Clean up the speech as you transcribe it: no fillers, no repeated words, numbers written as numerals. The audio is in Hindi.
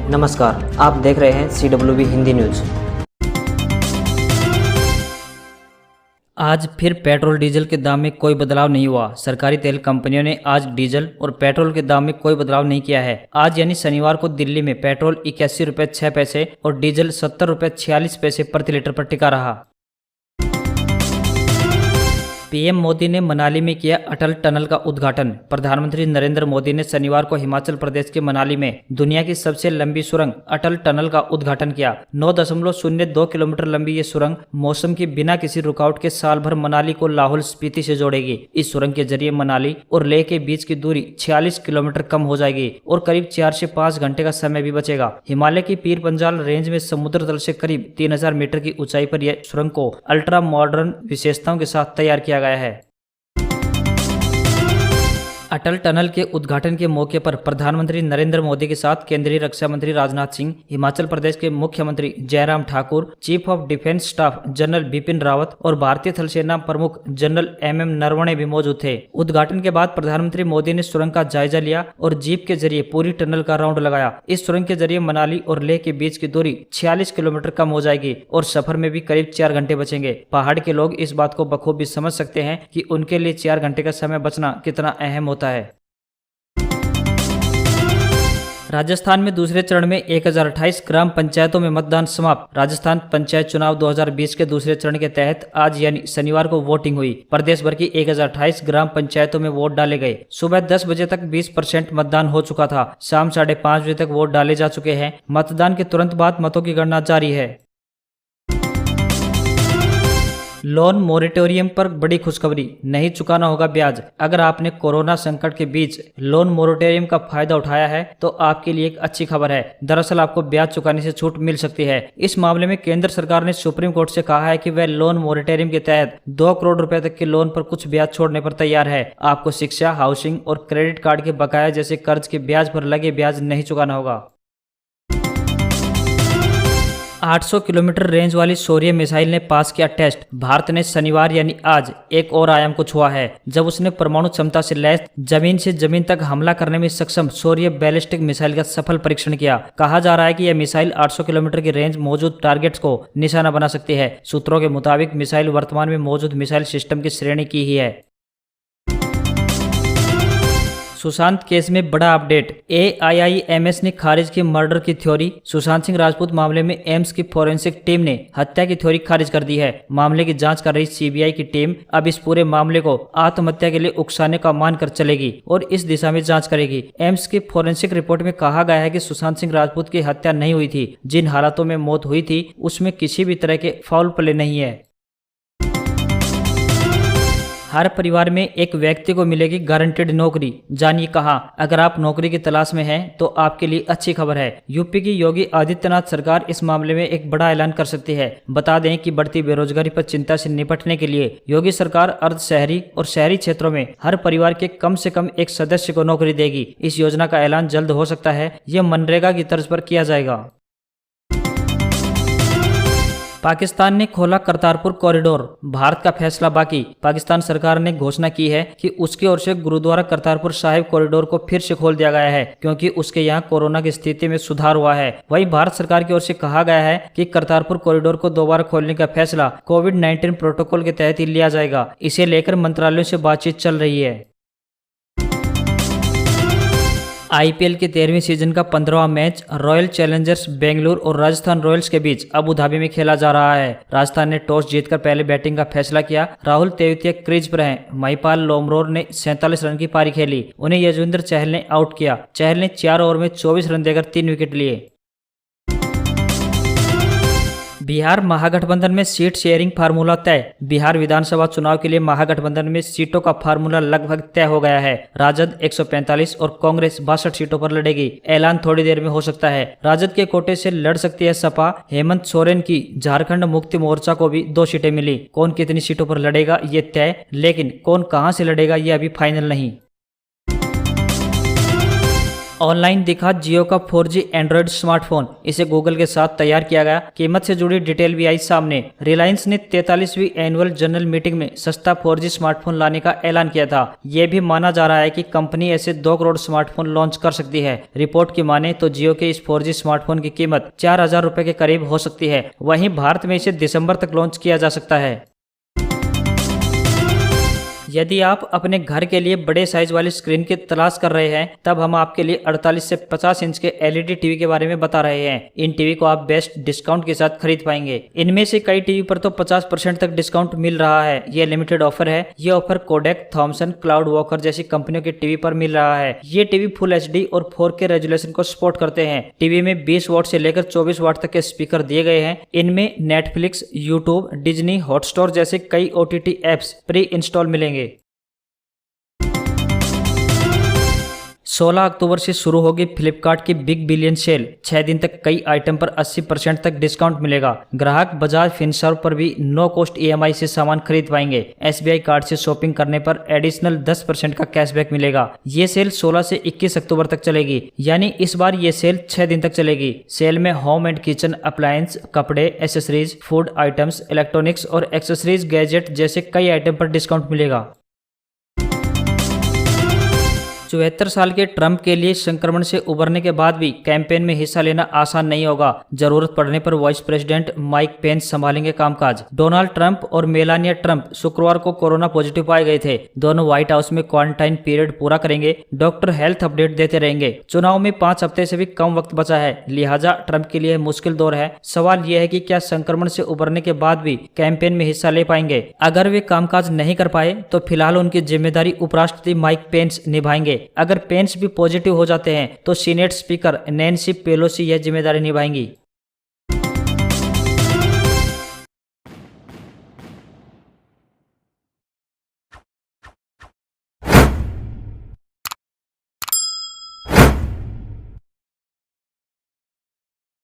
नमस्कार, आप देख रहे हैं CWB हिंदी न्यूज। आज फिर पेट्रोल डीजल के दाम में कोई बदलाव नहीं हुआ। सरकारी तेल कंपनियों ने आज डीजल और पेट्रोल के दाम में कोई बदलाव नहीं किया है। आज यानी शनिवार को दिल्ली में पेट्रोल 81 रुपये 6 पैसे और डीजल 70 रुपये 46 पैसे प्रति लीटर पर टिका रहा। पीएम मोदी ने मनाली में किया अटल टनल का उद्घाटन। प्रधानमंत्री नरेंद्र मोदी ने शनिवार को हिमाचल प्रदेश के मनाली में दुनिया की सबसे लंबी सुरंग अटल टनल का उद्घाटन किया। 9.02 किलोमीटर लंबी ये सुरंग मौसम की बिना किसी रुकावट के साल भर मनाली को लाहौल स्पीति से जोड़ेगी। इस सुरंग के जरिए मनाली और लेह के बीच की दूरी 46 किलोमीटर कम हो जाएगी और करीब 4 से 5 घंटे का समय भी बचेगा। हिमालय की पीर पंजाल रेंज में समुद्र तल से करीब 3000 मीटर की ऊंचाई पर यह सुरंग को अल्ट्रा मॉडर्न विशेषताओं के साथ तैयार किया गया है। अटल टनल के उद्घाटन के मौके पर प्रधानमंत्री नरेंद्र मोदी के साथ केंद्रीय रक्षा मंत्री राजनाथ सिंह, हिमाचल प्रदेश के मुख्यमंत्री Jairam Thakur, chief of defence staff general Bipin Rawat और भारतीय थल सेना प्रमुख जनरल MM नरवणे भी मौजूद थे। उद्घाटन के बाद प्रधानमंत्री मोदी ने सुरंग का जायजा लिया और जीप के जरिए पूरी टनल का राउंड लगाया। इस सुरंग के जरिए मनाली और लेह के बीच की दूरी 46 किलोमीटर कम हो जाएगी और सफर में भी करीब 4 घंटे बचेंगे। पहाड़ के लोग इस बात को बखूबी समझ सकते हैं कि उनके लिए 4 घंटे का समय बचना कितना अहम होता है। राजस्थान में दूसरे चरण में 1028 ग्राम पंचायतों में मतदान समाप्त। राजस्थान पंचायत चुनाव 2020 के दूसरे चरण के तहत आज यानी शनिवार को वोटिंग हुई। प्रदेश भर की 1028 ग्राम पंचायतों में वोट डाले गए। सुबह 10 बजे तक 20% मतदान हो चुका था। शाम 5:30 बजे तक वोट डाले जा चुके हैं। मतदान के तुरंत बाद मतों की गणना जारी है। लोन मोरेटोरियम पर बड़ी खुशखबरी, नहीं चुकाना होगा ब्याज। अगर आपने कोरोना संकट के बीच लोन मोरेटोरियम का फायदा उठाया है तो आपके लिए एक अच्छी खबर है। दरअसल आपको ब्याज चुकाने से छूट मिल सकती है। इस मामले में केंद्र सरकार ने सुप्रीम कोर्ट से कहा है कि वह लोन मोरेटोरियम के तहत 2 करोड़ रुपए तक के लोन पर कुछ ब्याज छोड़ने पर तैयार है। आपको शिक्षा, हाउसिंग और क्रेडिट कार्ड के बकाया जैसे कर्ज के ब्याज पर लगे ब्याज नहीं चुकाना होगा। 800 किलोमीटर रेंज वाली शौर्य मिसाइल ने पास किया टेस्ट। भारत ने शनिवार यानी आज एक और आयाम को छुआ है जब उसने परमाणु क्षमता से लैस जमीन से जमीन तक हमला करने में सक्षम शौर्य बैलिस्टिक मिसाइल का सफल परीक्षण किया। कहा जा रहा है कि यह मिसाइल 800 किलोमीटर की रेंज मौजूद टारगेट्स को निशाना बना सकती है। सूत्रों के मुताबिक मिसाइल वर्तमान में मौजूद मिसाइल सिस्टम की श्रेणी की ही है। सुशांत केस में बड़ा अपडेट। AIIMS ने खारिज की मर्डर की थ्योरी। सुशांत सिंह राजपूत मामले में एम्स की फोरेंसिक टीम ने हत्या की थ्योरी खारिज कर दी है। मामले की जांच कर रही CBI की टीम अब इस पूरे मामले को आत्महत्या के लिए उकसाने का मानकर चलेगी और इस दिशा में जांच करेगी। एम्स की फोरेंसिक रिपोर्ट में कहा गया है कि सुशांत सिंह राजपूत की हत्या नहीं हुई थी। जिन हालातों में मौत हुई थी उसमें किसी भी तरह के फाउल प्ले नहीं है। हर परिवार में एक व्यक्ति को मिलेगी गारंटेड नौकरी। जानिए कहां। अगर आप नौकरी की तलाश में हैं तो आपके लिए अच्छी खबर है। यूपी की योगी आदित्यनाथ सरकार इस मामले में एक बड़ा ऐलान कर सकती है। बता दें कि बढ़ती बेरोजगारी पर चिंता से निपटने के लिए योगी सरकार अर्ध शहरी और शहरी क्षेत्रों में हर परिवार के कम से कम एक सदस्य को नौकरी देगी। इस योजना का ऐलान जल्द हो सकता है। यह मनरेगा की तर्ज पर किया जाएगा। पाकिस्तान ने खोला करतारपुर कॉरिडोर, भारत का फैसला बाकी। पाकिस्तान सरकार ने घोषणा की है कि उसकी ओर से गुरुद्वारा करतारपुर साहिब कॉरिडोर को फिर से खोल दिया गया है क्योंकि उसके यहाँ कोरोना की स्थिति में सुधार हुआ है। वहीं भारत सरकार की ओर से कहा गया है कि करतारपुर कॉरिडोर को दोबारा खोलने का फैसला कोविड-19 प्रोटोकॉल के तहत ही लिया जाएगा। इसे लेकर मंत्रालयों से बातचीत चल रही है। IPL के 13वीं सीजन का 15वां मैच रॉयल चैलेंजर्स बेंगलुरु और राजस्थान रॉयल्स के बीच अबू धाबी में खेला जा रहा है। राजस्थान ने टॉस जीतकर पहले बैटिंग का फैसला किया। राहुल तेवतिया क्रीज पर हैं। महिपाल लोमरोर ने 47 रन की पारी खेली। उन्हें यजवेंद्र चहल ने आउट किया। चहल ने 4 ओवर में 24 रन देकर 3 विकेट लिए। बिहार महागठबंधन में सीट शेयरिंग फार्मूला तय। बिहार विधानसभा चुनाव के लिए महागठबंधन में सीटों का फार्मूला लगभग तय हो गया है। राजद 145 और कांग्रेस 62 सीटों पर लड़ेगी। ऐलान थोड़ी देर में हो सकता है। राजद के कोटे से लड़ सकती है सपा। हेमंत सोरेन की झारखंड मुक्ति मोर्चा को भी 2 सीटें मिली। कौन कितनी सीटों पर लड़ेगा ये तय, लेकिन कौन कहां से लड़ेगा ये अभी फाइनल नहीं। ऑनलाइन दिखा जियो का 4G एंड्रॉइड स्मार्टफोन, इसे गूगल के साथ तैयार किया गया। कीमत से जुड़ी डिटेल भी आई सामने। रिलायंस ने 43वीं एनुअल जनरल मीटिंग में सस्ता 4G स्मार्टफोन लाने का ऐलान किया था। यह भी माना जा रहा है कि कंपनी ऐसे 2 करोड़ स्मार्टफोन लॉन्च कर सकती है। रिपोर्ट की माने तो जियो के इस 4G स्मार्टफोन की कीमत 4,000 रुपए के करीब हो सकती है। वहीं भारत में इसे दिसंबर तक लॉन्च किया जा सकता है। यदि आप अपने घर के लिए बड़े साइज वाली स्क्रीन की तलाश कर रहे हैं, तब हम आपके लिए 48 से 50 इंच के LED टीवी के बारे में बता रहे हैं। इन टीवी को आप बेस्ट डिस्काउंट के साथ खरीद पाएंगे। इनमें से कई टीवी पर तो 50% तक डिस्काउंट मिल रहा है। ये लिमिटेड ऑफर है। ये offer Kodak, Thomson, Cloud Walker जैसी कंपनियों के टीवी पर मिल रहा है। ये टीवी फुल HD और 4K रेजोल्यूशन को सपोर्ट करते हैं। टीवी में 20 वाट से लेकर 24 वाट तक के स्पीकर दिए गए हैं। इनमें नेटफ्लिक्स, यूट्यूब, डिज्नी, हॉटस्टार जैसे कई OTT एप्स प्री इंस्टॉल मिलेंगे। 16 अक्टूबर से शुरू होगी फ्लिपकार्ट की बिग बिलियन सेल। 6 दिन तक कई आइटम पर 80% तक डिस्काउंट मिलेगा। ग्राहक बजाज फिनसर्व पर भी नो कॉस्ट EMI से सामान खरीद पाएंगे। SBI कार्ड से शॉपिंग करने पर एडिशनल 10% का कैशबैक मिलेगा। ये सेल 16 से 21 अक्टूबर तक चलेगी, यानी इस बार ये सेल 6 दिन तक चलेगी। सेल में होम एंड किचन अप्लायंस, कपड़े, एसेसरीज, फूड आइटम्स, इलेक्ट्रॉनिक्स और एक्सेसरीज, गैजेट जैसे कई आइटम पर डिस्काउंट मिलेगा। 74 साल के ट्रंप के लिए संक्रमण से उबरने के बाद भी कैंपेन में हिस्सा लेना आसान नहीं होगा। जरूरत पड़ने पर वाइस प्रेसिडेंट माइक पेंस संभालेंगे कामकाज। डोनाल्ड ट्रंप और मेलानिया ट्रंप शुक्रवार को कोरोना पॉजिटिव पाए गए थे। दोनों व्हाइट हाउस में क्वारंटाइन पीरियड पूरा करेंगे। डॉक्टर हेल्थ अपडेट देते रहेंगे। चुनाव में 5 हफ्ते से भी कम वक्त बचा है, लिहाजा ट्रंप के लिए मुश्किल दौर है। सवाल यह है कि क्या संक्रमण से उबरने के बाद भी कैंपेन में हिस्सा ले पाएंगे। अगर वे कामकाज नहीं कर पाए तो फिलहाल उनकी जिम्मेदारी उपराष्ट्रपति माइक पेंस निभाएंगे। अगर पेंस भी पॉजिटिव हो जाते हैं तो सीनेट स्पीकर नैन्सी पेलोसी यह जिम्मेदारी निभाएंगी।